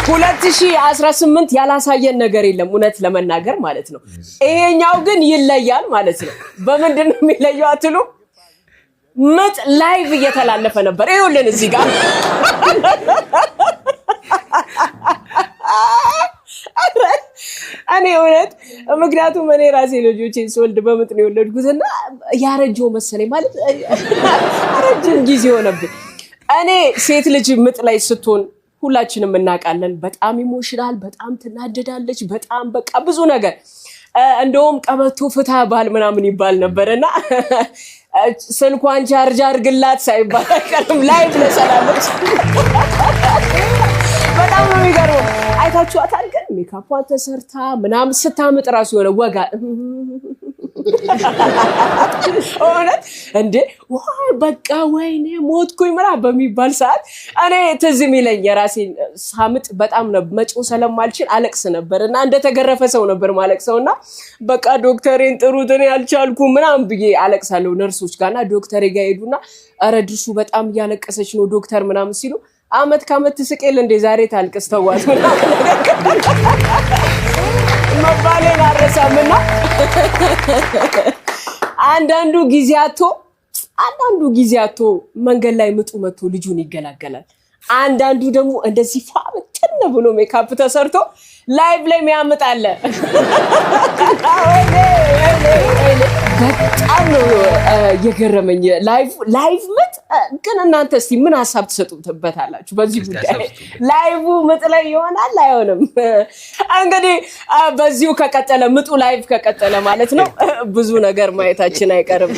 2018 ያላሳየን ነገር የለም እውነት ለመናገር ማለት ነው ይሄኛው ግን ይለያል ማለት ነው በመንደነው የሚለየው አትሉ ምጥ ላይቭ እየተላለፈ ነበር ይሁልን እዚህ ጋር እኔ እውነት ምክንያቱም እኔ ራሴ ልጆቼን ስወልድ በምጥ ነው የወለድኩትና ያረጀው መሰለኝ ማለት ረጅም ጊዜ ሆነብኝ እኔ ሴት ልጅ ምጥ ላይ ስትሆን ሁላችንም እናቃለን በጣም ኢሞሽናል በጣም ትናደዳለች በጣም በቃ ብዙ ነገር እንደውም ቀበቶ ፍታ ባል ምናምን ይባል ነበርና ስልኳን ቻርጅ አርግላት ሳይባል ቀርም ላይቭ ለሰላለች በጣም ነው የሚገርመው አይታችኋታል ግን ሜካፕ ተሰርታ ምናምን ስታምጥ ራሱ የሆነ ወጋ ኦነት እንዴ ዋይ በቃ ወይኔ ሞትኩኝ ምናምን በሚባል ሰዓት እኔ ትዝም ይለኝ የራሴን ሳምጥ በጣም ነው መጮህ ስለማልችል አለቅስ ነበርና እንደተገረፈ ሰው ነበር ማለቅሰውና በቃ ዶክተሬን ጥሩት እኔ አልቻልኩም ምናምን ብዬ አለቅሳለሁ ነርሶች ጋርና ዶክተሬ ጋር ሄዱና አረድሱ በጣም ያለቀሰች ነው ዶክተር ምናምን ሲሉ አመት ካመት ትስቀል እንደ ዛሬ ታልቅስ ተዋት መባሌን አረሳምና አንዳንዱ ጊዜያቶ መንገድ ላይ ምጡ መጥቶ ልጁን ይገላገላል አንዳንዱ ደግሞ እንደዚህ ፋብተነ ብሎ ሜካፕ ተሰርቶ ላይቭ ላይ የሚያመጣለ በጣም ነው የገረመኝ ላይቭ ምጥ ግን እናንተ እስቲ ምን ሐሳብ ትሰጡበታላችሁ በዚህ ጉዳይ ላይቭ ምጥ ላይ ይሆናል አይሆንም እንግዲህ በዚሁ ከቀጠለ ምጡ ላይቭ ከቀጠለ ማለት ነው ብዙ ነገር ማየታችን አይቀርም